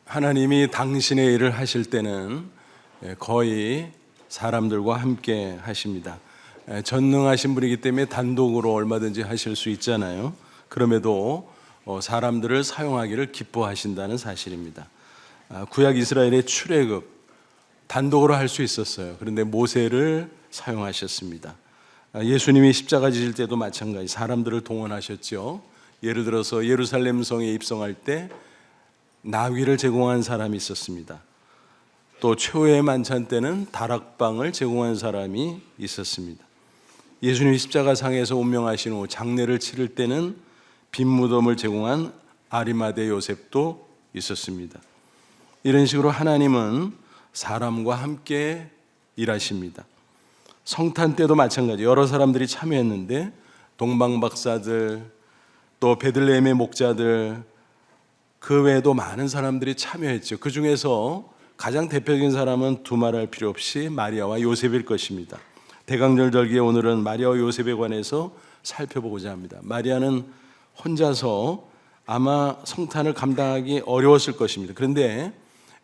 하나님이 당신의 일을 하실 때는 거의 사람들과 함께 하십니다. 전능하신 분이기 때문에 단독으로 얼마든지 하실 수 있잖아요. 그럼에도 사람들을 사용하기를 기뻐하신다는 사실입니다. 구약 이스라엘의 출애굽 단독으로 할 수 있었어요. 그런데 모세를 사용하셨습니다. 예수님이 십자가 지실 때도 마찬가지 사람들을 동원하셨죠. 예를 들어서 예루살렘 성에 입성할 때 나귀를 제공한 사람이 있었습니다. 또 최후의 만찬 때는 다락방을 제공한 사람이 있었습니다. 예수님이 십자가상에서 운명하신 후 장례를 치를 때는 빈 무덤을 제공한 아리마대 요셉도 있었습니다. 이런 식으로 하나님은 사람과 함께 일하십니다. 성탄 때도 마찬가지 여러 사람들이 참여했는데 동방박사들 또 베들레헴의 목자들 그 외에도 많은 사람들이 참여했죠. 그 중에서 가장 대표적인 사람은 두말할 필요 없이 마리아와 요셉일 것입니다. 대강절 절기에 오늘은 마리아와 요셉에 관해서 살펴보고자 합니다. 마리아는 혼자서 아마 성탄을 감당하기 어려웠을 것입니다. 그런데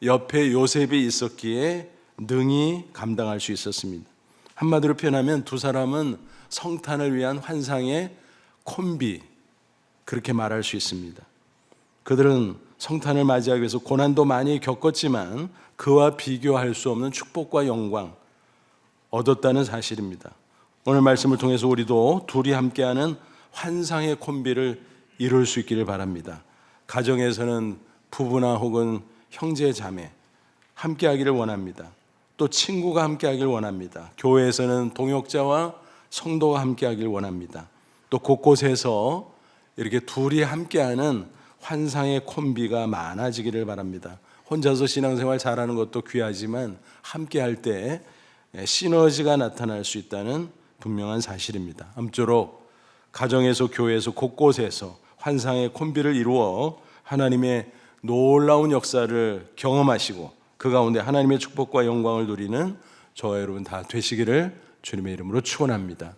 옆에 요셉이 있었기에 능히 감당할 수 있었습니다. 한마디로 표현하면 두 사람은 성탄을 위한 환상의 콤비, 그렇게 말할 수 있습니다. 그들은 성탄을 맞이하기 위해서 고난도 많이 겪었지만 그와 비교할 수 없는 축복과 영광 얻었다는 사실입니다. 오늘 말씀을 통해서 우리도 둘이 함께하는 환상의 콤비를 이룰 수 있기를 바랍니다. 가정에서는 부부나 혹은 형제 자매 함께하기를 원합니다. 또 친구가 함께하기를 원합니다. 교회에서는 동역자와 성도가 함께하기를 원합니다. 또 곳곳에서 이렇게 둘이 함께하는 환상의 콤비가 많아지기를 바랍니다. 혼자서 신앙생활 잘하는 것도 귀하지만 함께할 때 시너지가 나타날 수 있다는 분명한 사실입니다. 아무쪼록 가정에서 교회에서 곳곳에서 환상의 콤비를 이루어 하나님의 놀라운 역사를 경험하시고 그 가운데 하나님의 축복과 영광을 누리는 저와 여러분 다 되시기를 주님의 이름으로 축원합니다.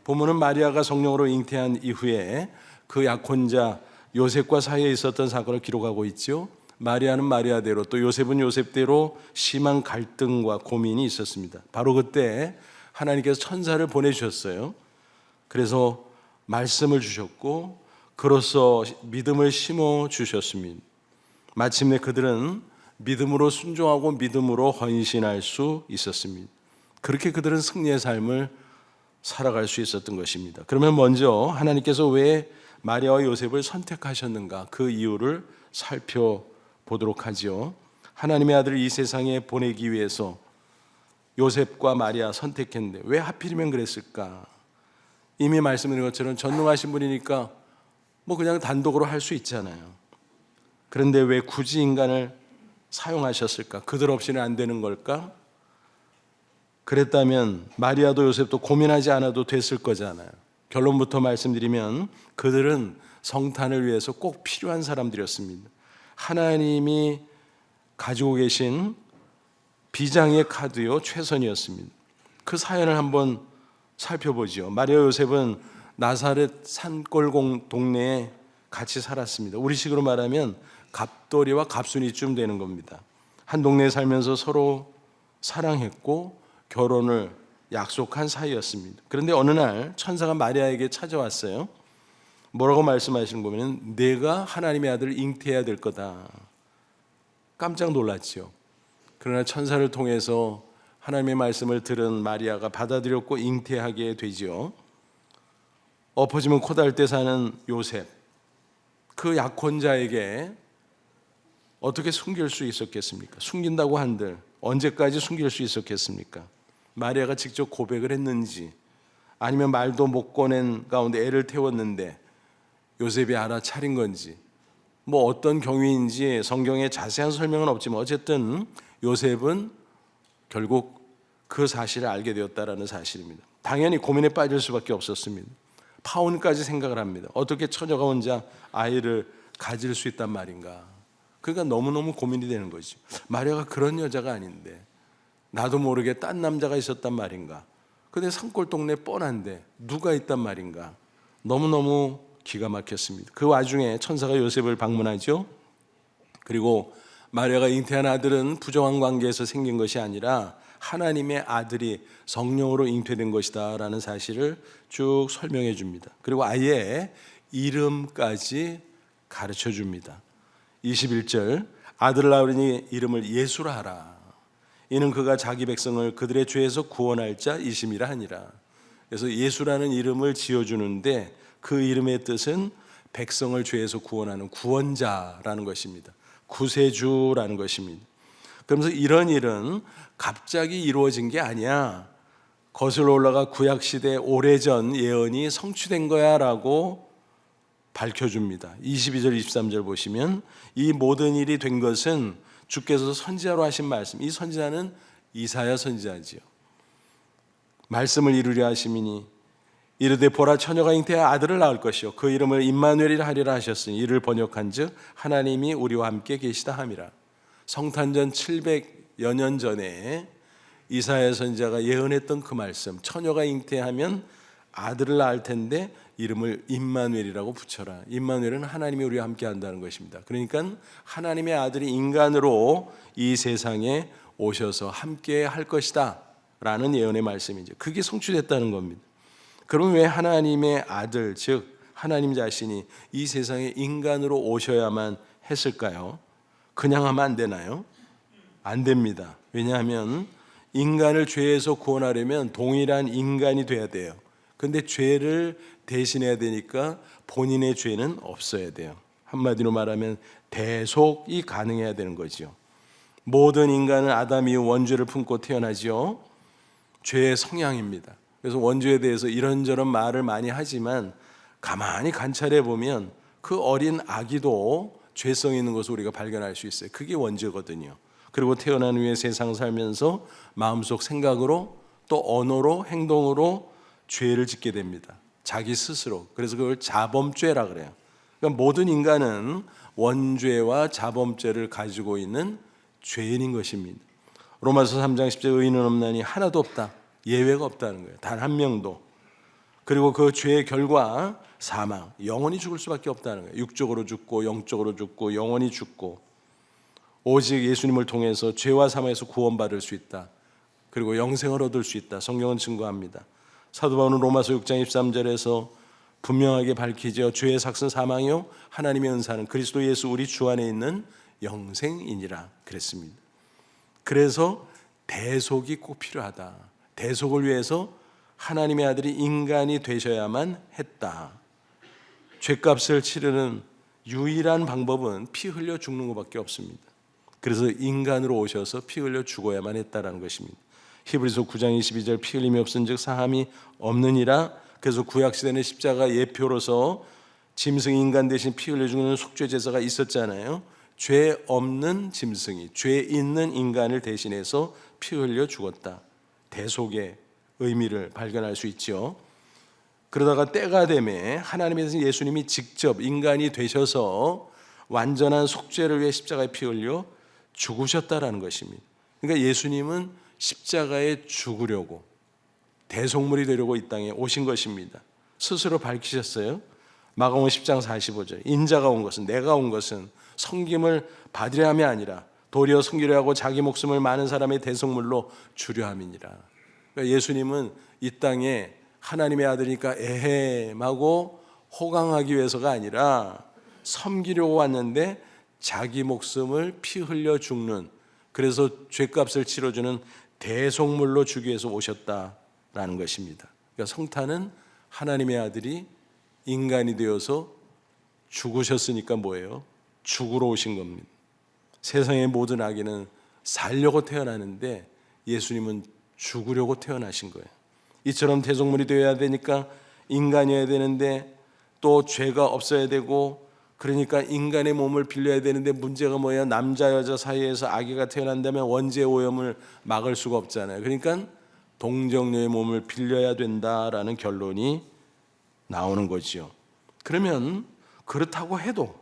본문은 마리아가 성령으로 잉태한 이후에 그 약혼자 요셉과 사이에 있었던 사건을 기록하고 있죠. 마리아는 마리아대로 또 요셉은 요셉대로 심한 갈등과 고민이 있었습니다. 바로 그때 하나님께서 천사를 보내주셨어요. 그래서 말씀을 주셨고 그로써 믿음을 심어 주셨습니다. 마침내 그들은 믿음으로 순종하고 믿음으로 헌신할 수 있었습니다. 그렇게 그들은 승리의 삶을 살아갈 수 있었던 것입니다. 그러면 먼저 하나님께서 왜 마리아와 요셉을 선택하셨는가 그 이유를 살펴보도록 하죠. 하나님의 아들을 이 세상에 보내기 위해서 요셉과 마리아 선택했는데 왜 하필이면 그랬을까? 이미 말씀드린 것처럼 전능하신 분이니까 뭐 그냥 단독으로 할 수 있잖아요. 그런데 왜 굳이 인간을 사용하셨을까? 그들 없이는 안 되는 걸까? 그랬다면 마리아도 요셉도 고민하지 않아도 됐을 거잖아요. 결론부터 말씀드리면 그들은 성탄을 위해서 꼭 필요한 사람들이었습니다. 하나님이 가지고 계신 비장의 카드요 최선이었습니다. 그 사연을 한번 살펴보죠. 마리아 요셉은 나사렛 산골 동네에 같이 살았습니다. 우리식으로 말하면 갑돌이와 갑순이쯤 되는 겁니다. 한 동네에 살면서 서로 사랑했고 결혼을 약속한 사이였습니다. 그런데 어느 날 천사가 마리아에게 찾아왔어요. 뭐라고 말씀하시는 거면 내가 하나님의 아들을 잉태해야 될 거다. 깜짝 놀랐죠. 그러나 천사를 통해서 하나님의 말씀을 들은 마리아가 받아들였고 잉태하게 되죠. 엎어지면 코달 때 사는 요셉, 그 약혼자에게 어떻게 숨길 수 있었겠습니까? 숨긴다고 한들 언제까지 숨길 수 있었겠습니까? 마리아가 직접 고백을 했는지 아니면 말도 못 꺼낸 가운데 애를 태웠는데 요셉이 알아차린 건지 뭐 어떤 경위인지 성경에 자세한 설명은 없지만 어쨌든 요셉은 결국 그 사실을 알게 되었다라는 사실입니다. 당연히 고민에 빠질 수밖에 없었습니다. 파혼까지 생각을 합니다. 어떻게 처녀가 혼자 아이를 가질 수 있단 말인가. 그러니까 너무너무 고민이 되는 거죠. 마리아가 그런 여자가 아닌데 나도 모르게 딴 남자가 있었단 말인가. 근데 산골 동네 뻔한데 누가 있단 말인가. 너무너무 기가 막혔습니다. 그 와중에 천사가 요셉을 방문하죠. 그리고 마리아가 잉태한 아들은 부정한 관계에서 생긴 것이 아니라 하나님의 아들이 성령으로 잉태된 것이다 라는 사실을 쭉 설명해 줍니다. 그리고 아예 이름까지 가르쳐 줍니다. 21절, 아들을 낳으니 이름을 예수라 하라. 이는 그가 자기 백성을 그들의 죄에서 구원할 자 이심이라 하니라. 그래서 예수라는 이름을 지어주는데 그 이름의 뜻은 백성을 죄에서 구원하는 구원자라는 것입니다. 구세주라는 것입니다. 그러면서 이런 일은 갑자기 이루어진 게 아니야. 거슬러 올라가 구약시대 오래전 예언이 성취된 거야 라고 밝혀줍니다. 22절 23절 보시면 이 모든 일이 된 것은 주께서 선지자로 하신 말씀, 이 선지자는 이사야 선지자지요. 말씀을 이루려 하심이니 이르되 보라 처녀가 잉태하여 아들을 낳을 것이요 그 이름을 임마누엘이라 하리라 하셨으니 이를 번역한즉 하나님이 우리와 함께 계시다 함이라. 성탄전 700여 년 전에 이사야 선지자가 예언했던 그 말씀, 처녀가 잉태하면 아들을 낳을 텐데 이름을 임마누엘이라고 붙여라. 임마누엘은 하나님이 우리와 함께 한다는 것입니다. 그러니까 하나님의 아들이 인간으로 이 세상에 오셔서 함께 할 것이다 라는 예언의 말씀이죠. 그게 성취됐다는 겁니다. 그럼 왜 하나님의 아들, 즉 하나님 자신이 이 세상에 인간으로 오셔야만 했을까요? 그냥 하면 안 되나요? 안 됩니다. 왜냐하면 인간을 죄에서 구원하려면 동일한 인간이 돼야 돼요. 근데 죄를 대신해야 되니까 본인의 죄는 없어야 돼요. 한마디로 말하면 대속이 가능해야 되는 거죠. 모든 인간은 아담 이후 원죄를 품고 태어나지요. 죄의 성향입니다. 그래서 원죄에 대해서 이런저런 말을 많이 하지만 가만히 관찰해 보면 그 어린 아기도 죄성이 있는 것을 우리가 발견할 수 있어요. 그게 원죄거든요. 그리고 태어난 후에 세상 살면서 마음속 생각으로 또 언어로 행동으로 죄를 짓게 됩니다. 자기 스스로. 그래서 그걸 자범죄라 그래요. 그러니까 모든 인간은 원죄와 자범죄를 가지고 있는 죄인인 것입니다. 로마서 3장 10절 의인은 없나니 하나도 없다. 예외가 없다는 거예요. 단 한 명도. 그리고 그 죄의 결과 사망, 영원히 죽을 수밖에 없다는 거예요. 육적으로 죽고 영적으로 죽고 영원히 죽고 오직 예수님을 통해서 죄와 사망에서 구원받을 수 있다. 그리고 영생을 얻을 수 있다. 성경은 증거합니다. 사도 바울은 로마서 6장 23절에서 분명하게 밝히죠. 죄의 삭은 사망이요 하나님의 은사는 그리스도 예수 우리 주 안에 있는 영생이니라 그랬습니다. 그래서 대속이 꼭 필요하다. 대속을 위해서 하나님의 아들이 인간이 되셔야만 했다. 죄값을 치르는 유일한 방법은 피 흘려 죽는 것밖에 없습니다. 그래서 인간으로 오셔서 피 흘려 죽어야만 했다라는 것입니다. 히브리서 9장 22절 피 흘림이 없은즉 사함이 없느니라. 그래서 구약시대는 십자가 예표로서 짐승 인간 대신 피 흘려 죽는 속죄 제사가 있었잖아요. 죄 없는 짐승이 죄 있는 인간을 대신해서 피 흘려 죽었다. 대속의 의미를 발견할 수 있죠. 그러다가 때가 되매 하나님의 예수님이 직접 인간이 되셔서 완전한 속죄를 위해 십자가에 피 흘려 죽으셨다라는 것입니다. 그러니까 예수님은 십자가에 죽으려고 대속물이 되려고 이 땅에 오신 것입니다. 스스로 밝히셨어요. 마가복음 10장 45절 인자가 온 것은 내가 온 것은 섬김을 받으려 함이 아니라 도리어 섬기려 하고 자기 목숨을 많은 사람의 대속물로 주려 함이니라. 그러니까 예수님은 이 땅에 하나님의 아들이니까 에헴하고 호강하기 위해서가 아니라 섬기려고 왔는데 자기 목숨을 피 흘려 죽는, 그래서 죄값을 치러주는 대속물로 주기 위해서 오셨다라는 것입니다. 그러니까 성탄은 하나님의 아들이 인간이 되어서 죽으셨으니까 뭐예요? 죽으러 오신 겁니다. 세상의 모든 아기는 살려고 태어나는데 예수님은 죽으려고 태어나신 거예요. 이처럼 대속물이 되어야 되니까 인간이어야 되는데 또 죄가 없어야 되고, 그러니까 인간의 몸을 빌려야 되는데 문제가 뭐예요? 남자 여자 사이에서 아기가 태어난다면 원죄 오염을 막을 수가 없잖아요. 그러니까 동정녀의 몸을 빌려야 된다라는 결론이 나오는 거지요. 그러면 그렇다고 해도,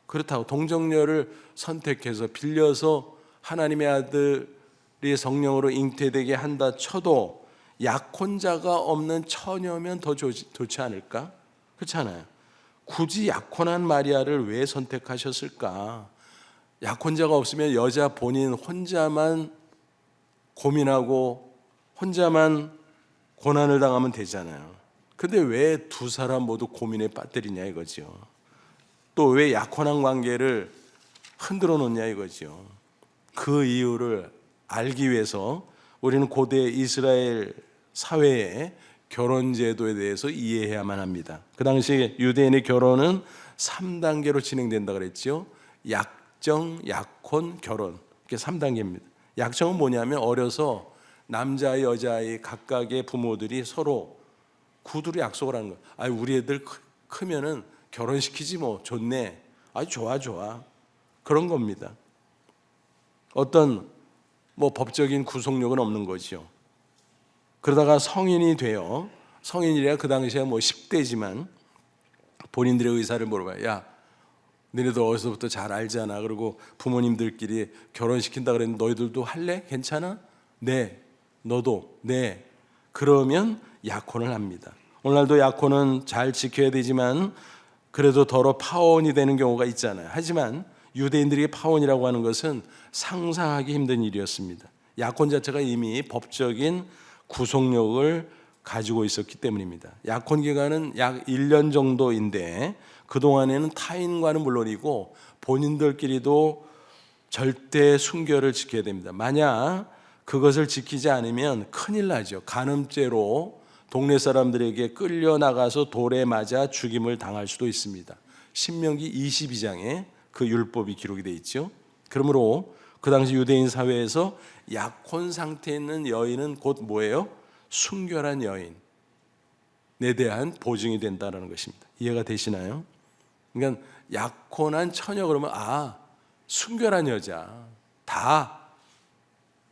그렇다고 동정녀를 선택해서 빌려서 하나님의 아들이 성령으로 잉태되게 한다 쳐도 약혼자가 없는 처녀면 더 좋지 않을까? 그렇지 않아요? 굳이 약혼한 마리아를 왜 선택하셨을까? 약혼자가 없으면 여자 본인 혼자만 고민하고 혼자만 고난을 당하면 되잖아요. 근데 왜 두 사람 모두 고민에 빠뜨리냐 이거죠. 또 왜 약혼한 관계를 흔들어 놓냐 이거죠. 그 이유를 알기 위해서 우리는 고대 이스라엘 사회의 결혼 제도에 대해서 이해해야만 합니다. 그 당시 유대인의 결혼은 3단계로 진행된다 그랬죠. 약정, 약혼, 결혼. 이게 3단계입니다. 약정은 뭐냐면 어려서 남자아이, 여자아이 각각의 부모들이 서로 구두로 약속을 하는 거예요. 아, 우리 애들 크면은 결혼시키지 뭐. 좋네. 아, 좋아. 그런 겁니다. 어떤 뭐 법적인 구속력은 없는 거죠. 그러다가 성인이 돼요. 성인이라 그 당시에 뭐 10대지만 본인들의 의사를 물어봐요. 야, 너네들 어디서부터 잘 알잖아. 그리고 부모님들끼리 결혼시킨다 그랬는데 너희들도 할래? 괜찮아? 네. 너도? 네. 그러면 약혼을 합니다. 오늘날도 약혼은 잘 지켜야 되지만 그래도 더러 파혼이 되는 경우가 있잖아요. 하지만 유대인들에게 파혼이라고 하는 것은 상상하기 힘든 일이었습니다. 약혼 자체가 이미 법적인 구속력을 가지고 있었기 때문입니다. 약혼 기간은 약 1년 정도인데 그동안에는 타인과는 물론이고 본인들끼리도 절대 순결을 지켜야 됩니다. 만약 그것을 지키지 않으면 큰일 나죠. 간음죄로 동네 사람들에게 끌려나가서 돌에 맞아 죽임을 당할 수도 있습니다. 신명기 22장에 그 율법이 기록이 되어 있죠. 그러므로 그 당시 유대인 사회에서 약혼 상태에 있는 여인은 곧 뭐예요? 순결한 여인에 대한 보증이 된다는 것입니다. 이해가 되시나요? 그러니까 약혼한 처녀 그러면 순결한 여자 다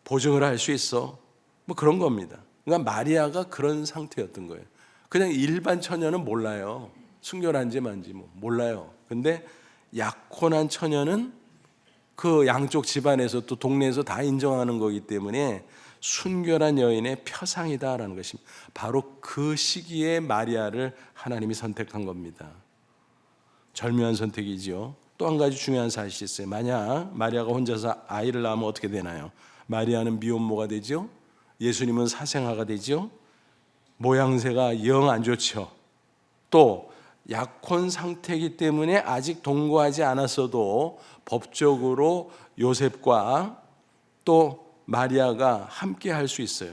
보증을 할 수 있어. 뭐 그런 겁니다. 그러니까 마리아가 그런 상태였던 거예요. 그냥 일반 처녀는 몰라요. 순결한지 만지 뭐 몰라요. 근데 약혼한 처녀는 그 양쪽 집안에서 또 동네에서 다 인정하는 거기 때문에 순결한 여인의 표상이다라는 것입니다. 바로 그 시기에 마리아를 하나님이 선택한 겁니다. 절묘한 선택이죠. 또 한 가지 중요한 사실이 있어요. 만약 마리아가 혼자서 아이를 낳으면 어떻게 되나요? 마리아는 미혼모가 되죠. 예수님은 사생아가 되죠. 모양새가 영 안 좋죠. 또 약혼 상태이기 때문에 아직 동거하지 않았어도 법적으로 요셉과 또 마리아가 함께 할 수 있어요.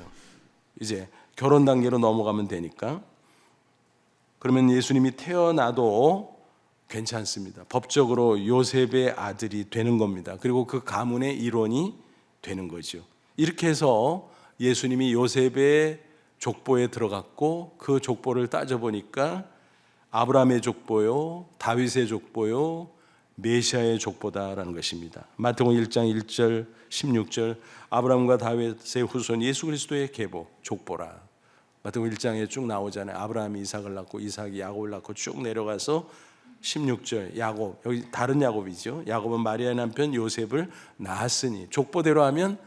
이제 결혼 단계로 넘어가면 되니까. 그러면 예수님이 태어나도 괜찮습니다. 법적으로 요셉의 아들이 되는 겁니다. 그리고 그 가문의 일원이 되는 거죠. 이렇게 해서 예수님이 요셉의 족보에 들어갔고 그 족보를 따져보니까 아브라함의 족보요, 다윗의 족보요, 메시아의 족보다라는 것입니다. 마태복음 1장 1절 16절 아브라함과 다윗의 후손 예수 그리스도의 계보 족보라. 마태복음 1장에 쭉 나오잖아요. 아브라함이 이삭을 낳고 이삭이 야곱을 낳고 쭉 내려가서 16절 야곱, 여기 다른 야곱이죠. 야곱은 마리아의 남편 요셉을 낳았으니 족보대로 하면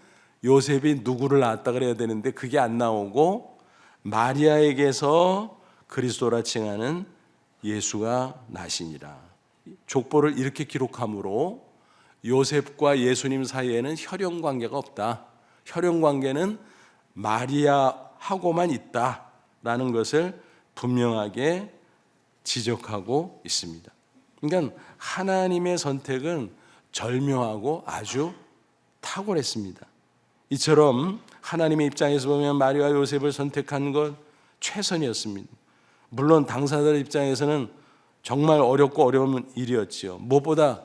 요셉이 누구를 낳았다 그래야 되는데 그게 안 나오고 마리아에게서 그리스도라 칭하는 예수가 나시니라. 족보를 이렇게 기록함으로 요셉과 예수님 사이에는 혈연 관계가 없다. 혈연 관계는 마리아하고만 있다라는 것을 분명하게 지적하고 있습니다. 그러니까 하나님의 선택은 절묘하고 아주 탁월했습니다. 이처럼 하나님의 입장에서 보면 마리아와 요셉을 선택한 것 최선이었습니다. 물론 당사자들 입장에서는 정말 어렵고 어려운 일이었지요. 무엇보다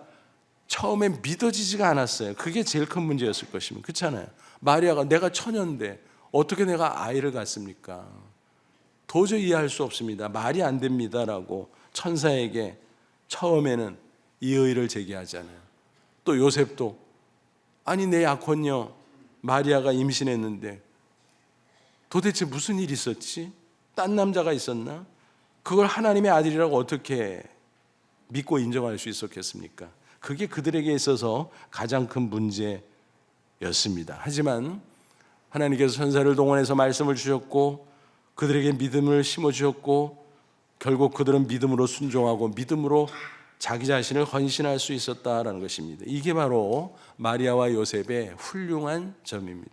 처음에 믿어지지가 않았어요. 그게 제일 큰 문제였을 것입니다. 그렇잖아요. 마리아가 내가 처녀인데 어떻게 내가 아이를 갖습니까? 도저히 이해할 수 없습니다. 말이 안 됩니다라고 천사에게 처음에는 이의를 제기하잖아요. 또 요셉도 아니 내 약혼녀 마리아가 임신했는데 도대체 무슨 일이 있었지? 딴 남자가 있었나? 그걸 하나님의 아들이라고 어떻게 믿고 인정할 수 있었겠습니까? 그게 그들에게 있어서 가장 큰 문제였습니다. 하지만 하나님께서 천사를 동원해서 말씀을 주셨고 그들에게 믿음을 심어주셨고 결국 그들은 믿음으로 순종하고 믿음으로 자기 자신을 헌신할 수 있었다라는 것입니다. 이게 바로 마리아와 요셉의 훌륭한 점입니다.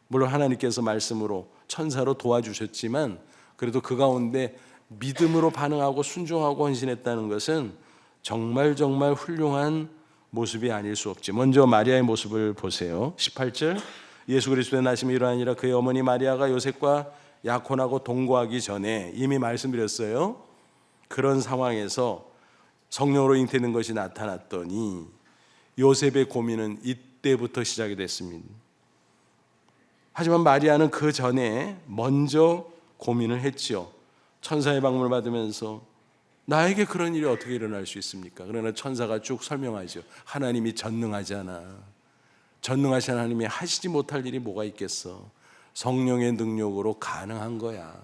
물론 하나님께서 말씀으로 천사로 도와주셨지만 그래도 그 가운데 믿음으로 반응하고 순종하고 헌신했다는 것은 정말 훌륭한 모습이 아닐 수 없지. 먼저 마리아의 모습을 보세요. 18절 예수 그리스도의 나심이 이러하니라 그의 어머니 마리아가 요셉과 약혼하고 동거하기 전에 이미 말씀드렸어요. 그런 상황에서 성령으로 잉태된 것이 나타났더니 요셉의 고민은 이때부터 시작이 됐습니다. 하지만 마리아는 그 전에 먼저 고민을 했죠. 천사의 방문을 받으면서 나에게 그런 일이 어떻게 일어날 수 있습니까? 그러나 천사가 쭉 설명하죠. 하나님이 전능하잖아. 전능하신 하나님이 하시지 못할 일이 뭐가 있겠어. 성령의 능력으로 가능한 거야.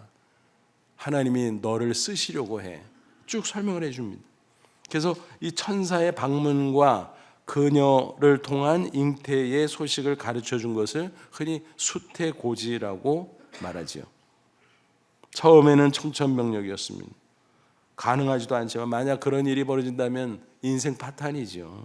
하나님이 너를 쓰시려고 해. 쭉 설명을 해줍니다. 그래서 이 천사의 방문과 그녀를 통한 잉태의 소식을 가르쳐 준 것을 흔히 수태고지라고 말하지요. 처음에는 청천벽력이었습니다. 가능하지도 않지만 만약 그런 일이 벌어진다면 인생 파탄이죠.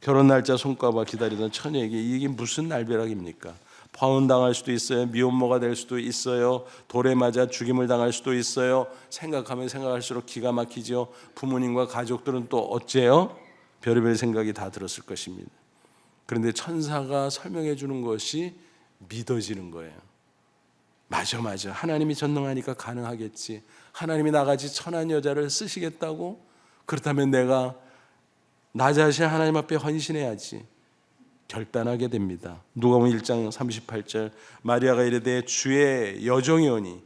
결혼 날짜 손꼽아 기다리던 처녀에게 이게 무슨 날벼락입니까? 파혼당할 수도 있어요. 미혼모가 될 수도 있어요. 돌에 맞아 죽임을 당할 수도 있어요. 생각하면 생각할수록 기가 막히죠. 부모님과 가족들은 또 어째요? 별의별 생각이 다 들었을 것입니다. 그런데 천사가 설명해 주는 것이 믿어지는 거예요. 맞아. 하나님이 전능하니까 가능하겠지. 하나님이 나같이 천한 여자를 쓰시겠다고? 그렇다면 내가 나 자신 하나님 앞에 헌신해야지. 결단하게 됩니다. 누가복음 1장 38절 마리아가 이르되 주의 여종이오니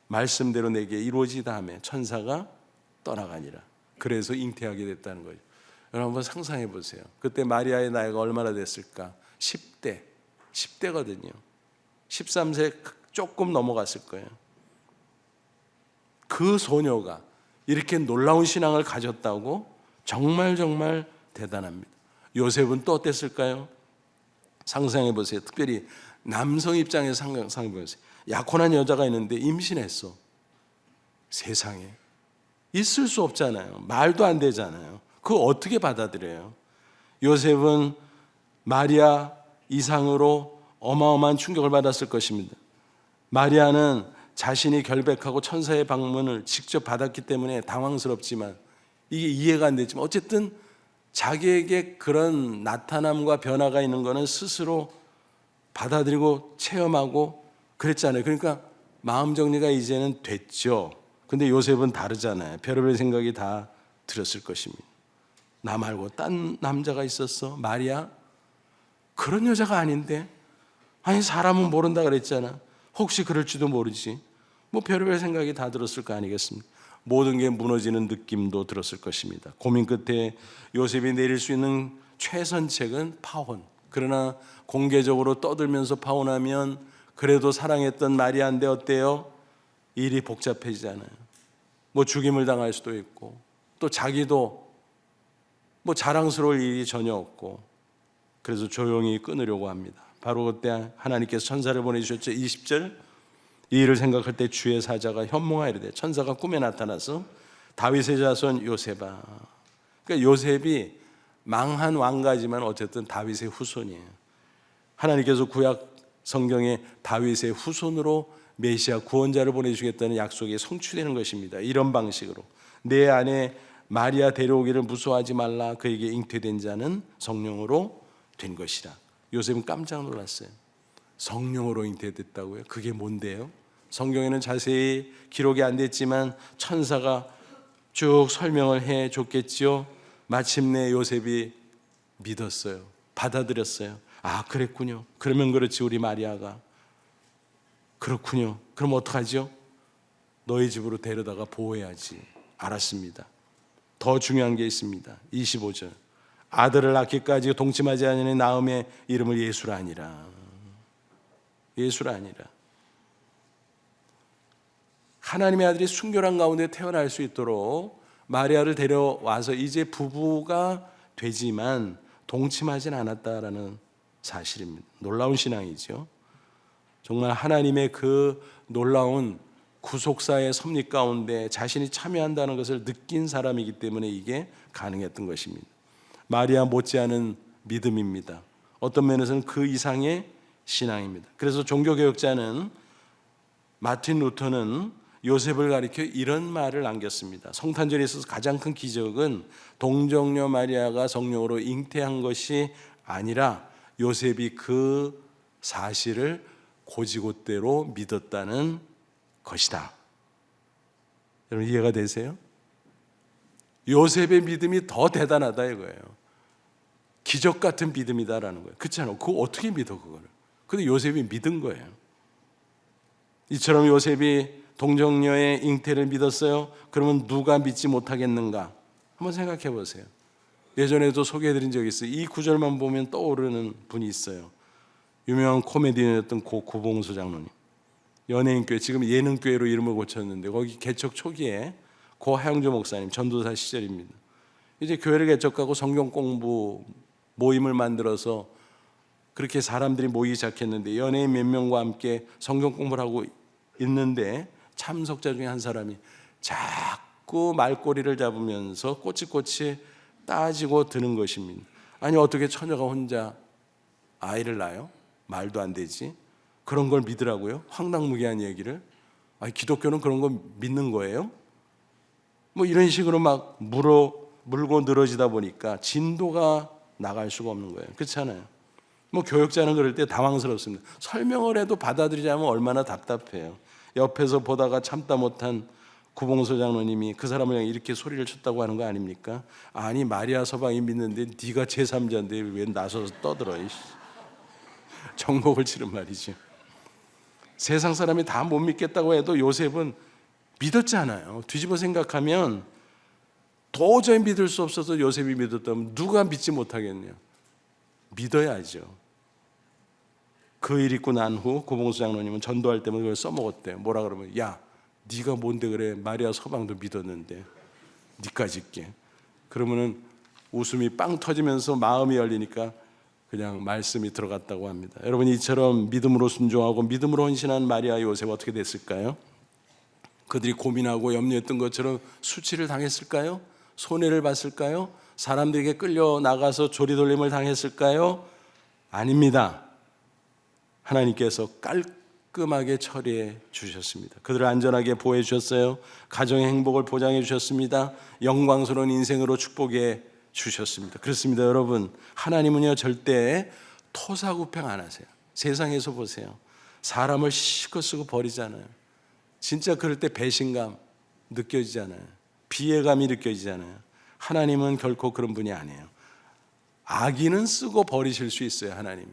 말씀대로 내게 이루어지다 하며 천사가 떠나가니라. 그래서 잉태하게 됐다는 거예요. 여러분 한번 상상해 보세요. 그때 마리아의 나이가 얼마나 됐을까? 10대거든요. 13세 조금 넘어갔을 거예요. 그 소녀가 이렇게 놀라운 신앙을 가졌다고 정말 대단합니다. 요셉은 또 어땠을까요? 상상해 보세요. 특별히 남성 입장에서 상상해 보세요. 약혼한 여자가 있는데 임신했어. 세상에 있을 수 없잖아요. 말도 안 되잖아요. 그거 어떻게 받아들여요? 요셉은 마리아 이상으로 어마어마한 충격을 받았을 것입니다. 마리아는 자신이 결백하고 천사의 방문을 직접 받았기 때문에 당황스럽지만 이게 이해가 안 되지만 어쨌든 자기에게 그런 나타남과 변화가 있는 것은 스스로 받아들이고 체험하고 그랬잖아요. 그러니까 마음 정리가 이제는 됐죠. 근데 요셉은 다르잖아요. 별의별 생각이 다 들었을 것입니다. 나 말고 딴 남자가 있었어? 마리아? 그런 여자가 아닌데? 아니 사람은 모른다 그랬잖아. 혹시 그럴지도 모르지. 뭐 별의별 생각이 다 들었을 거 아니겠습니까? 모든 게 무너지는 느낌도 들었을 것입니다. 고민 끝에 요셉이 내릴 수 있는 최선책은 파혼. 그러나 공개적으로 떠들면서 파혼하면 그래도 사랑했던 마리아인데 어때요? 일이 복잡해지잖아요. 뭐 죽임을 당할 수도 있고 또 자기도 뭐 자랑스러울 일이 전혀 없고 그래서 조용히 끊으려고 합니다. 바로 그때 하나님께서 천사를 보내주셨죠. 20절 이 일을 생각할 때 주의 사자가 현몽하이르되 천사가 꿈에 나타나서 다윗의 자손 요셉아. 그러니까 요셉이 망한 왕가지만 어쨌든 다윗의 후손이에요. 하나님께서 구약 성경에 다윗의 후손으로 메시아 구원자를 보내주겠다는 약속이 성취되는 것입니다. 이런 방식으로 내 안에 마리아 데려오기를 무서워하지 말라. 그에게 잉태된 자는 성령으로 된 것이라. 요셉은 깜짝 놀랐어요. 성령으로 잉태됐다고요? 그게 뭔데요? 성경에는 자세히 기록이 안 됐지만 천사가 쭉 설명을 해 줬겠죠. 마침내 요셉이 믿었어요. 받아들였어요. 아 그랬군요. 그러면 그렇지 우리 마리아가. 그렇군요. 그럼 어떡하죠? 너희 집으로 데려다가 보호해야지. 알았습니다. 더 중요한 게 있습니다. 25절 아들을 낳기까지 동침하지 않으니 나음의 이름을 예수라 하니라. 예수라 아니라 하나님의 아들이 순결한 가운데 태어날 수 있도록 마리아를 데려와서 이제 부부가 되지만 동침하진 않았다라는 사실입니다. 놀라운 신앙이죠. 정말 하나님의 그 놀라운 구속사의 섭리 가운데 자신이 참여한다는 것을 느낀 사람이기 때문에 이게 가능했던 것입니다. 마리아 못지않은 믿음입니다. 어떤 면에서는 그 이상의 신앙입니다. 그래서 종교개혁자는 마틴 루터는 요셉을 가리켜 이런 말을 남겼습니다. 성탄절에 있어서 가장 큰 기적은 동정녀 마리아가 성령으로 잉태한 것이 아니라 요셉이 그 사실을 곧이곧대로 믿었다는 것이다. 여러분 이해가 되세요? 요셉의 믿음이 더 대단하다 이거예요. 기적 같은 믿음이다라는 거예요. 그렇지 않아요? 그거 어떻게 믿어 그거를? 근데 요셉이 믿은 거예요. 이처럼 요셉이 동정녀의 잉태를 믿었어요. 그러면 누가 믿지 못하겠는가? 한번 생각해 보세요. 예전에도 소개해드린 적이 있어요. 이 구절만 보면 떠오르는 분이 있어요. 유명한 코미디언이었던 고 구봉수 장로님. 연예인교회, 지금 예능교회로 이름을 고쳤는데 거기 개척 초기에 고 하영조 목사님 전도사 시절입니다. 이제 교회를 개척하고 성경 공부 모임을 만들어서 그렇게 사람들이 모이기 시작했는데 연예인 몇 명과 함께 성경 공부를 하고 있는데 참석자 중에 한 사람이 자꾸 말꼬리를 잡으면서 꼬치꼬치 따지고 드는 것입니다. 아니 어떻게 처녀가 혼자 아이를 낳아요? 말도 안 되지. 그런 걸 믿으라고요? 황당무계한 얘기를. 아니 기독교는 그런 거 믿는 거예요? 뭐 이런 식으로 막 물고 늘어지다 보니까 진도가 나갈 수가 없는 거예요. 그렇잖아요. 뭐 교역자는 그럴 때 당황스럽습니다. 설명을 해도 받아들이지 않으면 얼마나 답답해요. 옆에서 보다가 참다 못한 구봉서 장로님이 그 사람을 향해 이렇게 소리를 쳤다고 하는 거 아닙니까? 아니 마리아 서방이 믿는데 네가 제3자인데 왜 나서서 떠들어. 정목을 치른 말이죠. 세상 사람이 다 못 믿겠다고 해도 요셉은 믿었잖아요. 뒤집어 생각하면 도저히 믿을 수 없어서 요셉이 믿었다면 누가 믿지 못하겠냐? 믿어야죠. 그 일 있고 난 후 구봉수 장로님은 전도할 때마다 그걸 써먹었대요. 뭐라 그러면 야 네가 뭔데 그래? 마리아 서방도 믿었는데 니까지 있게. 그러면은 웃음이 빵 터지면서 마음이 열리니까 그냥 말씀이 들어갔다고 합니다. 여러분 이처럼 믿음으로 순종하고 믿음으로 헌신한 마리아 요셉 어떻게 됐을까요? 그들이 고민하고 염려했던 것처럼 수치를 당했을까요? 손해를 봤을까요? 사람들에게 끌려 나가서 조리돌림을 당했을까요? 아닙니다. 하나님께서 깔끔하게 처리해 주셨습니다. 그들을 안전하게 보호해 주셨어요. 가정의 행복을 보장해 주셨습니다. 영광스러운 인생으로 축복해 주셨습니다. 그렇습니다. 여러분 하나님은요 절대 토사구팽 안 하세요. 세상에서 보세요. 사람을 실컷 쓰고 버리잖아요. 진짜 그럴 때 배신감 느껴지잖아요. 비애감이 느껴지잖아요. 하나님은 결코 그런 분이 아니에요. 악인은 쓰고 버리실 수 있어요. 하나님이.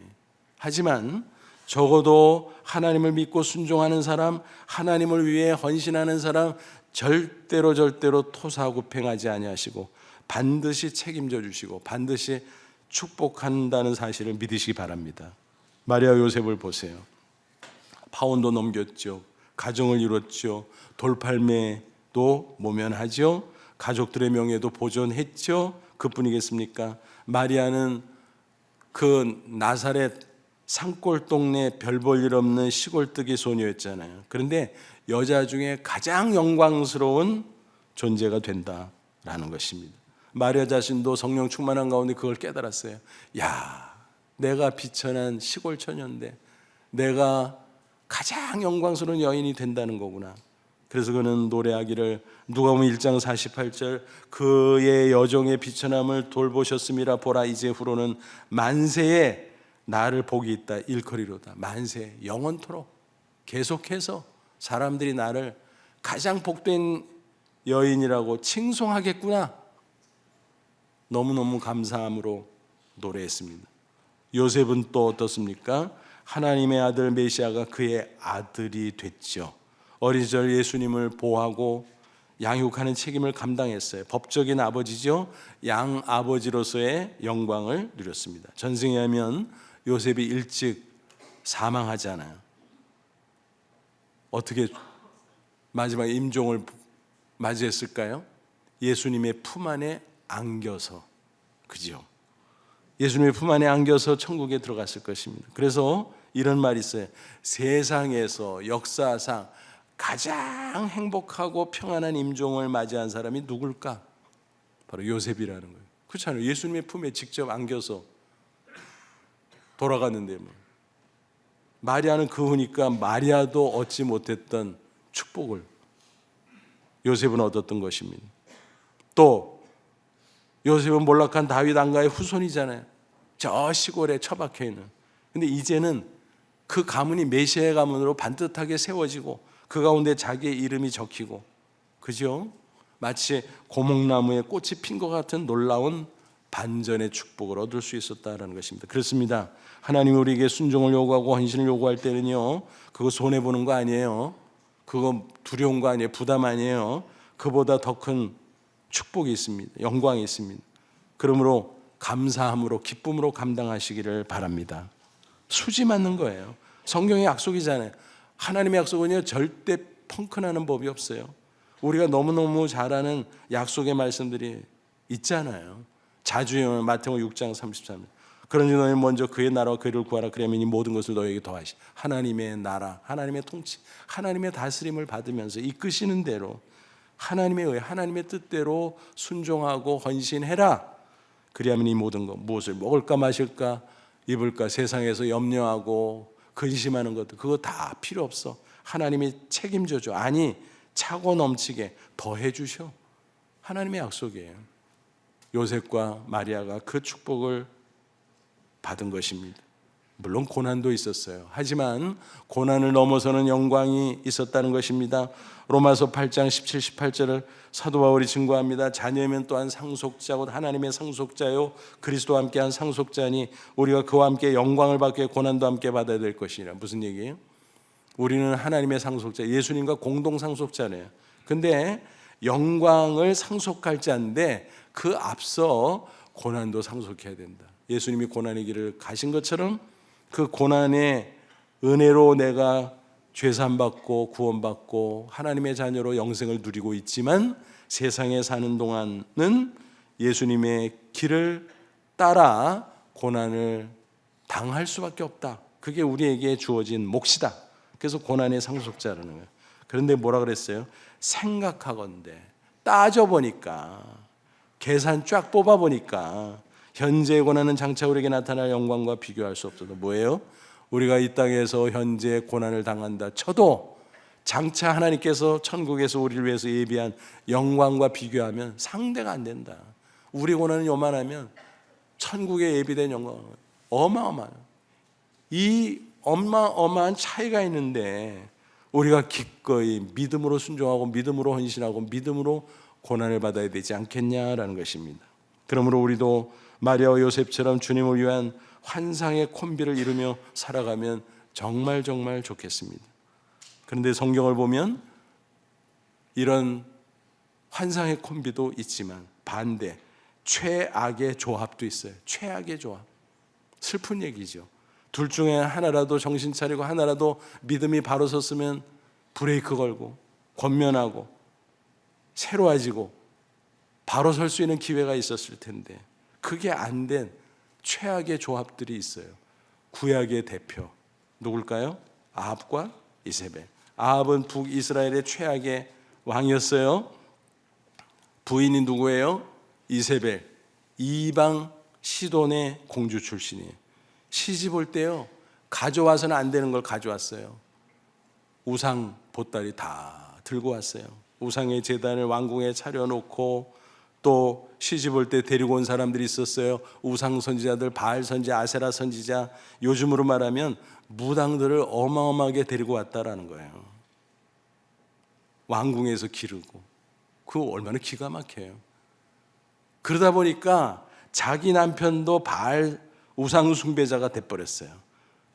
하지만 적어도 하나님을 믿고 순종하는 사람, 하나님을 위해 헌신하는 사람 절대로 토사구팽하지 아니하시고 반드시 책임져 주시고 반드시 축복한다는 사실을 믿으시기 바랍니다. 마리아 요셉을 보세요. 파혼도 넘겼죠. 가정을 이뤘죠. 돌팔매도 모면하죠. 가족들의 명예도 보존했죠. 그뿐이겠습니까? 마리아는 그 나사렛 산골 동네 별 볼 일 없는 시골뜨기 소녀였잖아요. 그런데 여자 중에 가장 영광스러운 존재가 된다라는 것입니다. 마리아 자신도 성령 충만한 가운데 그걸 깨달았어요. 야, 내가 비천한 시골 처녀인데 내가 가장 영광스러운 여인이 된다는 거구나. 그래서 그는 노래하기를 누가복음 1장 48절 그의 여종의 비천함을 돌보셨음이라 보라 이제 후로는 만세에 나를 복이 있다 일컬이로다. 만세 영원토록 계속해서 사람들이 나를 가장 복된 여인이라고 칭송하겠구나. 너무너무 감사함으로 노래했습니다. 요셉은 또 어떻습니까? 하나님의 아들 메시아가 그의 아들이 됐죠. 어린 시절 예수님을 보호하고 양육하는 책임을 감당했어요. 법적인 아버지죠. 양 아버지로서의 영광을 누렸습니다. 전승에 하면 요셉이 일찍 사망하잖아요. 어떻게 마지막 임종을 맞이했을까요? 예수님의 품 안에 안겨서. 그죠? 예수님의 품 안에 안겨서 천국에 들어갔을 것입니다. 그래서 이런 말이 있어요. 세상에서 역사상 가장 행복하고 평안한 임종을 맞이한 사람이 누굴까? 바로 요셉이라는 거예요. 그렇잖아요. 예수님의 품에 직접 안겨서 돌아갔는데 마리아는 그우니까 마리아도 얻지 못했던 축복을 요셉은 얻었던 것입니다. 또 요셉은 몰락한 다윗 왕가의 후손이잖아요. 저 시골에 처박혀 있는. 근데 이제는 그 가문이 메시아의 가문으로 반듯하게 세워지고 그 가운데 자기의 이름이 적히고, 그죠? 마치 고목나무에 꽃이 핀 것 같은 놀라운 반전의 축복을 얻을 수 있었다라는 것입니다. 그렇습니다. 하나님이 우리에게 순종을 요구하고 헌신을 요구할 때는요, 그거 손해보는 거 아니에요. 그거 두려운 거 아니에요. 부담 아니에요. 그보다 더 큰 축복이 있습니다. 영광이 있습니다. 그러므로 감사함으로 기쁨으로 감당하시기를 바랍니다. 수지 맞는 거예요. 성경의 약속이잖아요. 하나님의 약속은요, 절대 펑크나는 법이 없어요. 우리가 너무너무 잘 아는 약속의 말씀들이 있잖아요. 자주 외우는 마태복음 6장 33절. 그러니 너희 먼저 그의 나라와 그를 구하라. 그러면 이 모든 것을 너희에게 더하시. 하나님의 나라, 하나님의 통치, 하나님의 다스림을 받으면서 이끄시는 대로 하나님의 의, 하나님의 뜻대로 순종하고 헌신해라. 그리하면 이 모든 것, 무엇을 먹을까 마실까 입을까 세상에서 염려하고 근심하는 것들, 그거 다 필요 없어. 하나님이 책임져 줘. 아니, 차고 넘치게 더해 주셔. 하나님의 약속이에요. 요셉과 마리아가 그 축복을 받은 것입니다. 물론 고난도 있었어요. 하지만 고난을 넘어서는 영광이 있었다는 것입니다. 로마서 8장 17, 18절을 사도 바울이 증거합니다. 자녀면 또한 상속자고 하나님의 상속자요 그리스도와 함께한 상속자니 우리가 그와 함께 영광을 받게 고난도 함께 받아야 될 것이라. 무슨 얘기예요? 우리는 하나님의 상속자, 예수님과 공동 상속자네요. 근데 영광을 상속할 자인데 그 앞서 고난도 상속해야 된다. 예수님이 고난의 길을 가신 것처럼 그 고난의 은혜로 내가 죄산받고 구원받고 하나님의 자녀로 영생을 누리고 있지만 세상에 사는 동안은 예수님의 길을 따라 고난을 당할 수밖에 없다. 그게 우리에게 주어진 몫이다. 그래서 고난의 상속자라는 거예요. 그런데 뭐라 그랬어요? 생각하건대 따져보니까 계산 쫙 뽑아보니까 현재의 고난은 장차 우리에게 나타날 영광과 비교할 수 없어도 뭐예요? 우리가 이 땅에서 현재 고난을 당한다 쳐도 장차 하나님께서 천국에서 우리를 위해서 예비한 영광과 비교하면 상대가 안 된다. 우리 고난은 요만하면 천국에 예비된 영광은 어마어마해요. 이 어마어마한 차이가 있는데 우리가 기꺼이 믿음으로 순종하고 믿음으로 헌신하고 믿음으로 고난을 받아야 되지 않겠냐라는 것입니다. 그러므로 우리도 마리아와 요셉처럼 주님을 위한 환상의 콤비를 이루며 살아가면 정말 정말 좋겠습니다. 그런데 성경을 보면 이런 환상의 콤비도 있지만 반대, 최악의 조합도 있어요. 최악의 조합. 슬픈 얘기죠. 둘 중에 하나라도 정신 차리고 하나라도 믿음이 바로 섰으면 브레이크 걸고 권면하고 새로워지고 바로 설 수 있는 기회가 있었을 텐데 그게 안 된 최악의 조합들이 있어요. 구약의 대표 누굴까요? 아합과 이세벨. 아합은 북이스라엘의 최악의 왕이었어요. 부인이 누구예요? 이세벨. 이방 시돈의 공주 출신이에요. 시집 올 때요 가져와서는 안 되는 걸 가져왔어요. 우상 보따리 다 들고 왔어요. 우상의 제단을 왕궁에 차려놓고 또 시집 올 때 데리고 온 사람들이 있었어요. 우상 선지자들, 바알 선지자, 아세라 선지자, 요즘으로 말하면 무당들을 어마어마하게 데리고 왔다라는 거예요. 왕궁에서 기르고. 그거 얼마나 기가 막혀요. 그러다 보니까 자기 남편도 바알 우상 숭배자가 돼버렸어요.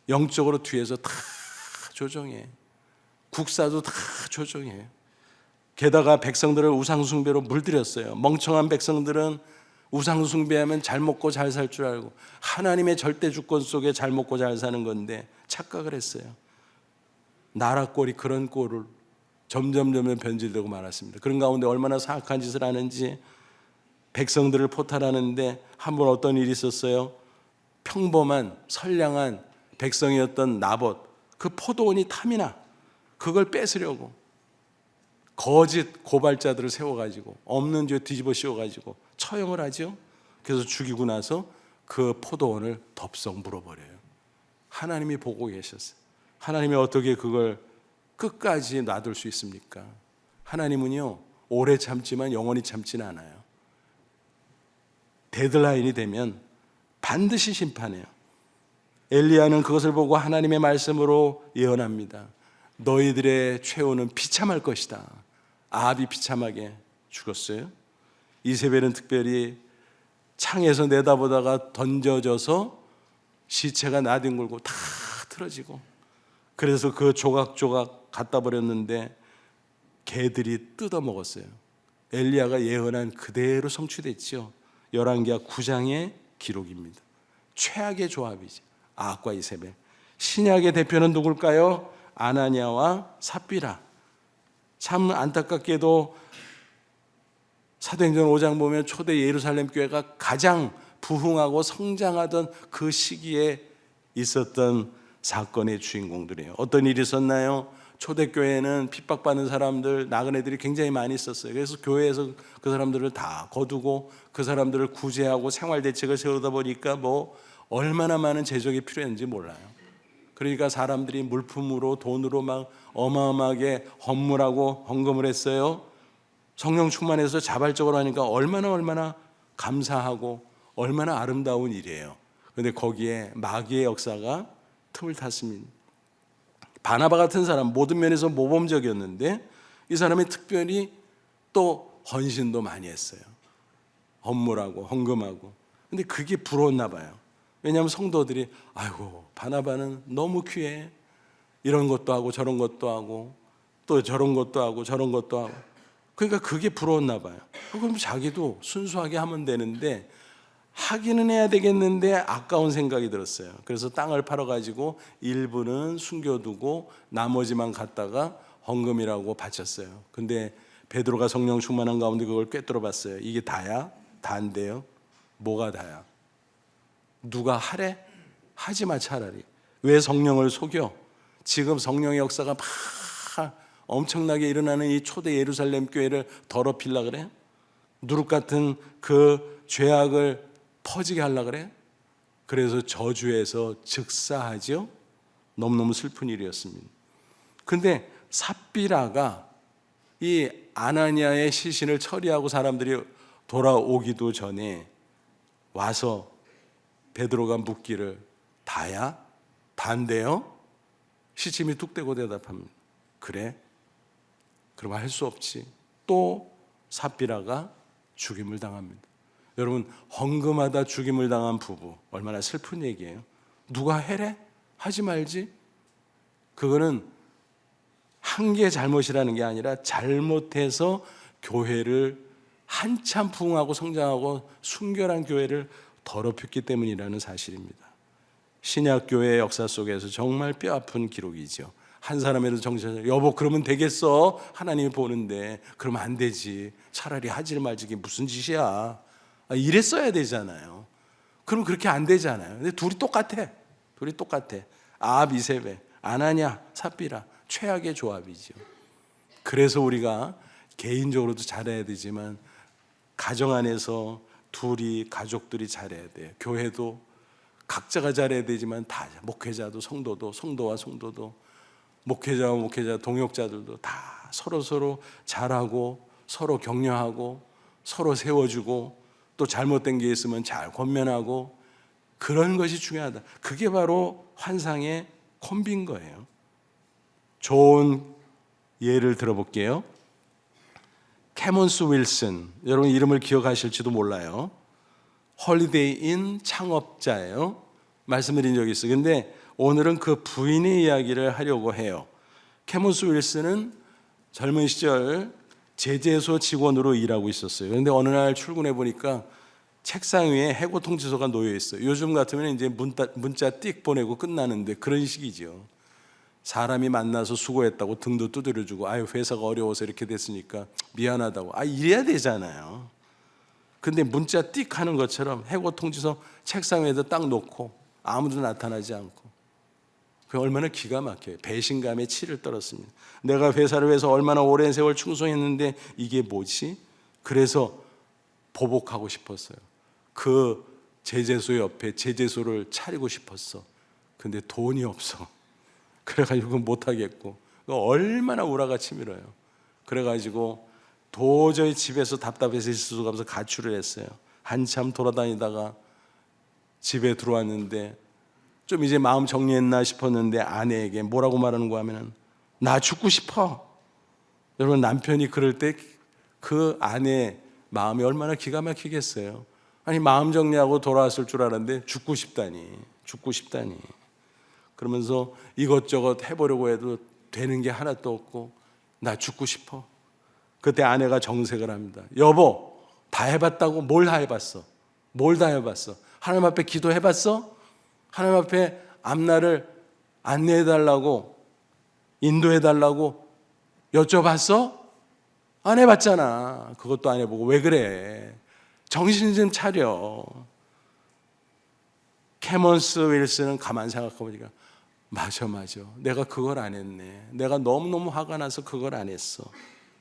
영적으로 뒤에서 다 조종해. 국사도 다 조종해. 게다가 백성들을 우상 숭배로 물들였어요. 멍청한 백성들은 우상 숭배하면 잘 먹고 잘 살 줄 알고 하나님의 절대 주권 속에 잘 먹고 잘 사는 건데 착각을 했어요. 나라 꼴이 그런 꼴을 점점 변질되고 말았습니다. 그런 가운데 얼마나 사악한 짓을 하는지 백성들을 포탈하는데 한 번 어떤 일이 있었어요. 평범한 선량한 백성이었던 나봇, 그 포도원이 탐이나 그걸 뺏으려고 거짓 고발자들을 세워가지고 없는 죄 뒤집어 씌워가지고 처형을 하죠. 그래서 죽이고 나서 그 포도원을 덥석 물어버려요. 하나님이 보고 계셨어요. 하나님이 어떻게 그걸 끝까지 놔둘 수 있습니까? 하나님은요, 오래 참지만 영원히 참지는 않아요. 데드라인이 되면 반드시 심판해요. 엘리야는 그것을 보고 하나님의 말씀으로 예언합니다. 너희들의 최후는 비참할 것이다. 아합이 비참하게 죽었어요. 이세벨은 특별히 창에서 내다보다가 던져져서 시체가 나뒹굴고 다 틀어지고, 그래서 그 조각조각 갖다 버렸는데 개들이 뜯어먹었어요. 엘리야가 예언한 그대로 성취됐죠. 열왕기하 9장의 기록입니다. 최악의 조합이죠. 아합과 이세벨. 신약의 대표는 누굴까요? 아나니아와 삽비라. 참 안타깝게도 사도행전 5장 보면 초대 예루살렘 교회가 가장 부흥하고 성장하던 그 시기에 있었던 사건의 주인공들이에요. 어떤 일이 있었나요? 초대교회는 핍박받는 사람들, 나그네들이 굉장히 많이 있었어요. 그래서 교회에서 그 사람들을 다 거두고 그 사람들을 구제하고 생활 대책을 세우다 보니까 얼마나 많은 재정이 필요했는지 몰라요. 그러니까 사람들이 물품으로 돈으로 막 어마어마하게 헌물하고 헌금을 했어요. 성령 충만해서 자발적으로 하니까 얼마나 감사하고 얼마나 아름다운 일이에요. 그런데 거기에 마귀의 역사가 틈을 탔습니다. 바나바 같은 사람, 모든 면에서 모범적이었는데 이 사람이 특별히 또 헌신도 많이 했어요. 헌물하고 헌금하고. 근데 그게 부러웠나 봐요. 왜냐하면 성도들이 아이고 바나바는 너무 귀해. 이런 것도 하고 저런 것도 하고 또 저런 것도 하고 저런 것도 하고. 그러니까 그게 부러웠나 봐요. 그럼 자기도 순수하게 하면 되는데 하기는 해야 되겠는데 아까운 생각이 들었어요. 그래서 땅을 팔아가지고 일부는 숨겨두고 나머지만 갖다가 헌금이라고 바쳤어요. 근데 베드로가 성령 충만한 가운데 그걸 꿰뚫어 봤어요. 이게 다야? 다 안 돼요. 뭐가 다야? 누가 하래? 하지 마 차라리. 왜 성령을 속여? 지금 성령의 역사가 막 엄청나게 일어나는 이 초대 예루살렘 교회를 더럽히려고 그래? 누룩 같은 그 죄악을 퍼지게 하려고 그래? 그래서 저주에서 즉사하죠. 너무너무 슬픈 일이었습니다. 그런데 삽비라가 이 아나니아의 시신을 처리하고 사람들이 돌아오기도 전에 와서 베드로가 묻기를 다야? 다인데요? 시침이 뚝 떼고 대답합니다. 그래? 그럼 할 수 없지. 또 삽비라가 죽임을 당합니다. 여러분, 헌금하다 죽임을 당한 부부 얼마나 슬픈 얘기예요. 누가 해래? 하지 말지. 그거는 한 개 잘못이라는 게 아니라 잘못해서 교회를 한참 부흥하고 성장하고 순결한 교회를 더럽혔기 때문이라는 사실입니다. 신약교회의 역사 속에서 정말 뼈아픈 기록이죠. 한 사람에도 정신을 여보 그러면 되겠어? 하나님이 보는데 그러면 안 되지. 차라리 하지 말지. 이게 무슨 짓이야. 이랬어야 되잖아요. 그럼 그렇게 안 되잖아요. 근데 둘이 똑같아. 아합, 이세벨, 아나니아, 삽비라. 최악의 조합이죠. 그래서 우리가 개인적으로도 잘해야 되지만 가정 안에서 둘이 가족들이 잘해야 돼요. 교회도 각자가 잘해야 되지만 다 목회자도 성도와 성도도 목회자와 목회자 동역자들도 다 서로 잘하고 서로 격려하고 서로 세워주고 또 잘못된 게 있으면 잘 권면하고 그런 것이 중요하다. 그게 바로 환상의 콤비인 거예요. 좋은 예를 들어볼게요. 캐몬스 윌슨, 여러분 이름을 기억하실지도 몰라요. 홀리데이 인 창업자예요. 말씀드린 적이 있어요. 근데 오늘은 그 부인의 이야기를 하려고 해요. 캐몬스 윌슨은 젊은 시절 제재소 직원으로 일하고 있었어요. 그런데 어느 날 출근해 보니까 책상 위에 해고 통지서가 놓여 있어요. 요즘 같으면 이제 문자 띡 보내고 끝나는데 그런 식이죠. 사람이 만나서 수고했다고 등도 두드려주고 아유 회사가 어려워서 이렇게 됐으니까 미안하다고 이래야 되잖아요. 근데 문자 띡 하는 것처럼 해고 통지서 책상 위에다 딱 놓고 아무도 나타나지 않고 그 얼마나 기가 막혀요. 배신감에 치를 떨었습니다. 내가 회사를 위해서 얼마나 오랜 세월 충성했는데 이게 뭐지? 그래서 보복하고 싶었어요. 그 제재소 옆에 제재소를 차리고 싶었어. 근데 돈이 없어. 그래가지고 못하겠고 얼마나 우라가 치밀어요. 그래가지고 도저히 집에서 답답해서 있을 수가 없어서 가출을 했어요. 한참 돌아다니다가 집에 들어왔는데 좀 이제 마음 정리했나 싶었는데 아내에게 뭐라고 말하는 거 하면은 나 죽고 싶어. 여러분, 남편이 그럴 때 그 아내의 마음이 얼마나 기가 막히겠어요. 아니, 마음 정리하고 돌아왔을 줄 알았는데 죽고 싶다니. 그러면서 이것저것 해보려고 해도 되는 게 하나도 없고 나 죽고 싶어. 그때 아내가 정색을 합니다. 여보, 다 해봤다고? 뭘 다 해봤어? 하나님 앞에 기도해봤어? 하나님 앞에 앞날을 안내해달라고, 인도해달라고 여쭤봤어? 안 해봤잖아. 그것도 안 해보고 왜 그래? 정신 좀 차려. 캐먼스 윌슨은 가만 생각해보니까 맞아. 내가 그걸 안 했네. 내가 너무너무 화가 나서 그걸 안 했어.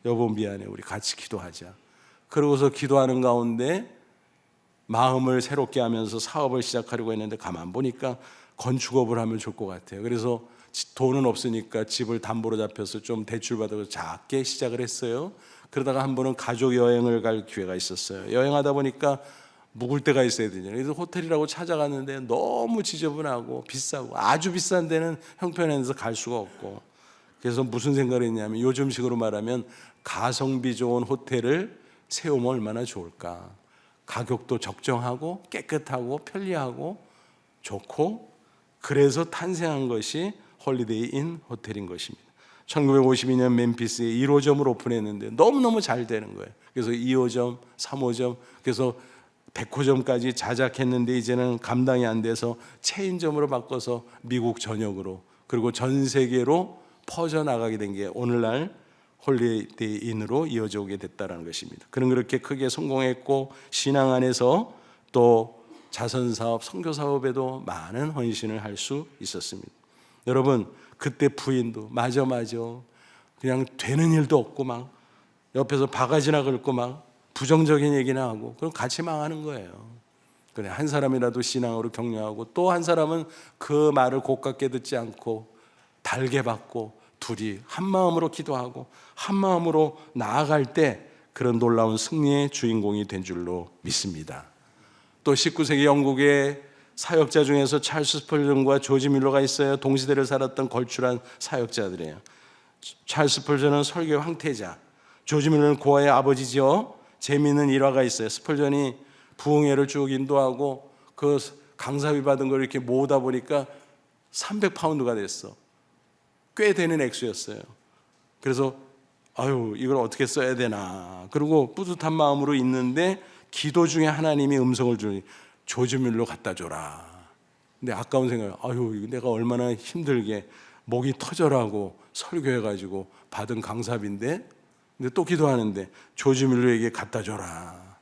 여보 미안해. 우리 같이 기도하자. 그러고서 기도하는 가운데 마음을 새롭게 하면서 사업을 시작하려고 했는데 가만 보니까 건축업을 하면 좋을 것 같아요. 그래서 돈은 없으니까 집을 담보로 잡혀서 좀 대출 받아서 작게 시작을 했어요. 그러다가 한 번은 가족 여행을 갈 기회가 있었어요. 여행하다 보니까 묵을 데가 있어야 되잖아요. 그래서 호텔이라고 찾아갔는데 너무 지저분하고 비싸고 아주 비싼 데는 형편에서 갈 수가 없고, 그래서 무슨 생각을 했냐면 요즘식으로 말하면 가성비 좋은 호텔을 세우면 얼마나 좋을까. 가격도 적정하고 깨끗하고 편리하고 좋고, 그래서 탄생한 것이 홀리데이 인 호텔인 것입니다. 1952년 멤피스에 1호점을 오픈했는데 너무너무 잘 되는 거예요. 그래서 2호점, 3호점, 그래서 100호점까지 자작했는데 이제는 감당이 안 돼서 체인점으로 바꿔서 미국 전역으로 그리고 전 세계로 퍼져나가게 된 게 오늘날 홀리데이 인으로 이어져 오게 됐다는 것입니다. 그는 그렇게 크게 성공했고 신앙 안에서 또 자선사업, 선교사업에도 많은 헌신을 할 수 있었습니다. 여러분, 그때 부인도 맞아 그냥 되는 일도 없고 막 옆에서 바가지나 긁고 막 부정적인 얘기나 하고 그럼 같이 망하는 거예요. 그래, 한 사람이라도 신앙으로 격려하고 또 한 사람은 그 말을 고깝게 듣지 않고 달게 받고 둘이 한 마음으로 기도하고 한 마음으로 나아갈 때 그런 놀라운 승리의 주인공이 된 줄로 믿습니다. 또 19세기 영국의 사역자 중에서 찰스 스펄전과 조지 밀러가 있어요. 동시대를 살았던 걸출한 사역자들이에요. 찰스 스펄전은 설교 황태자, 조지 밀러는 고아의 아버지죠. 재미있는 일화가 있어요. 스펄전이 부흥회를 쭉 인도하고 그 강사비 받은 걸 이렇게 모으다 보니까 300파운드가 됐어. 꽤 되는 액수였어요. 그래서 이걸 어떻게 써야 되나. 그리고 뿌듯한 마음으로 있는데 기도 중에 하나님이 음성을 주니 조지 밀러 갖다 줘라. 근데 아까운 생각, 이거 내가 얼마나 힘들게 목이 터져라고 설교해가지고 받은 강사비인데, 근데 또 기도하는데 조지 밀러에게 갖다 줘라.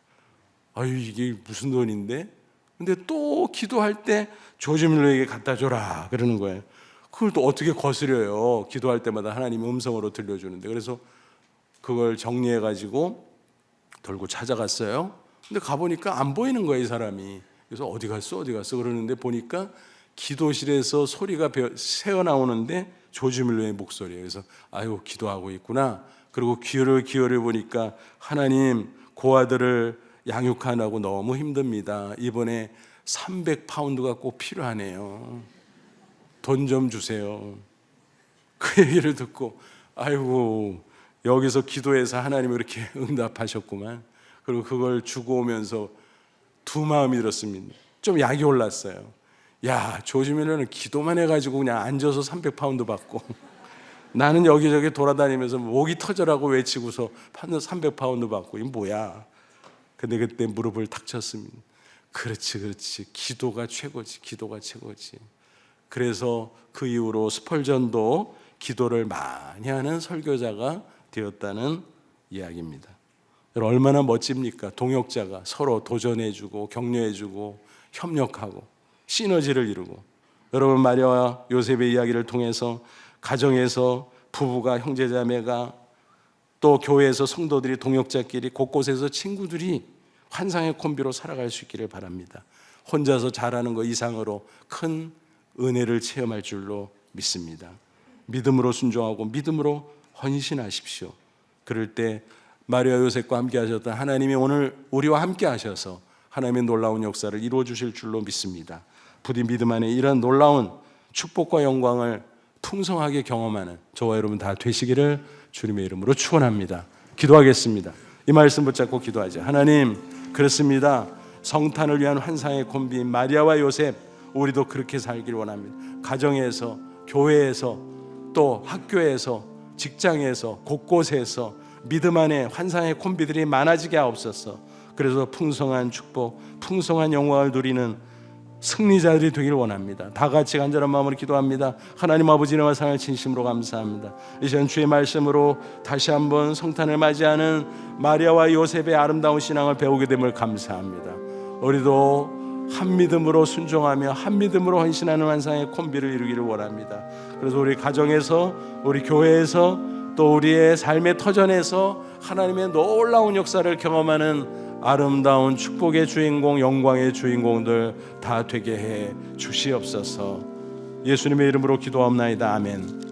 이게 무슨 돈인데? 근데 또 기도할 때 조지 밀러에게 갖다 줘라 그러는 거예요. 그걸 또 어떻게 거스려요? 기도할 때마다 하나님 음성으로 들려주는데. 그래서 그걸 정리해가지고 들고 찾아갔어요. 근데 가보니까 안 보이는 거예요, 이 사람이. 그래서 어디 갔어 그러는데 보니까 기도실에서 소리가 새어나오는데 조지 밀러의 목소리예요. 그래서 기도하고 있구나. 그리고 귀를 기울여 보니까 하나님, 고아들을 양육하느라고 너무 힘듭니다. 이번에 300파운드가 꼭 필요하네요. 돈 좀 주세요. 그 얘기를 듣고 여기서 기도해서 하나님이 이렇게 응답하셨구만. 그리고 그걸 주고 오면서 두 마음이 들었습니다. 좀 약이 올랐어요. 조지 밀러는 기도만 해가지고 그냥 앉아서 300파운드 받고 나는 여기저기 돌아다니면서 목이 터져라고 외치고서 300파운드 받고 이게 뭐야. 근데 그때 무릎을 탁 쳤습니다. 그렇지. 기도가 최고지. 그래서 그 이후로 스펄전도 기도를 많이 하는 설교자가 되었다는 이야기입니다. 얼마나 멋집니까? 동역자가 서로 도전해주고 격려해주고 협력하고 시너지를 이루고. 여러분, 마리아와 요셉의 이야기를 통해서 가정에서 부부가, 형제자매가, 또 교회에서 성도들이, 동역자끼리, 곳곳에서 친구들이 환상의 콤비로 살아갈 수 있기를 바랍니다. 혼자서 잘하는 것 이상으로 큰 은혜를 체험할 줄로 믿습니다. 믿음으로 순종하고 믿음으로 헌신하십시오. 그럴 때 마리아 요셉과 함께 하셨던 하나님이 오늘 우리와 함께 하셔서 하나님의 놀라운 역사를 이루어 주실 줄로 믿습니다. 부디 믿음 안에 이런 놀라운 축복과 영광을 풍성하게 경험하는 저와 여러분 다 되시기를 주님의 이름으로 축원합니다. 기도하겠습니다. 이 말씀 붙잡고 기도하죠. 하나님, 그렇습니다. 성탄을 위한 환상의 콤비인 마리아와 요셉, 우리도 그렇게 살길 원합니다. 가정에서, 교회에서, 또 학교에서, 직장에서, 곳곳에서 믿음 안에 환상의 콤비들이 많아지게 하옵소서. 그래서 풍성한 축복, 풍성한 영광을 누리는 승리자들이 되길 원합니다. 다 같이 간절한 마음으로 기도합니다. 하나님 아버지, 은혜와 사랑을 진심으로 감사합니다. 이 시간 주의 말씀으로 다시 한번 성탄을 맞이하는 마리아와 요셉의 아름다운 신앙을 배우게 됨을 감사합니다. 우리도 한 믿음으로 순종하며 한 믿음으로 헌신하는 환상의 콤비를 이루기를 원합니다. 그래서 우리 가정에서, 우리 교회에서, 또 우리의 삶의 터전에서 하나님의 놀라운 역사를 경험하는 아름다운 축복의 주인공, 영광의 주인공들 다 되게 해 주시옵소서. 예수님의 이름으로 기도하옵나이다. 아멘.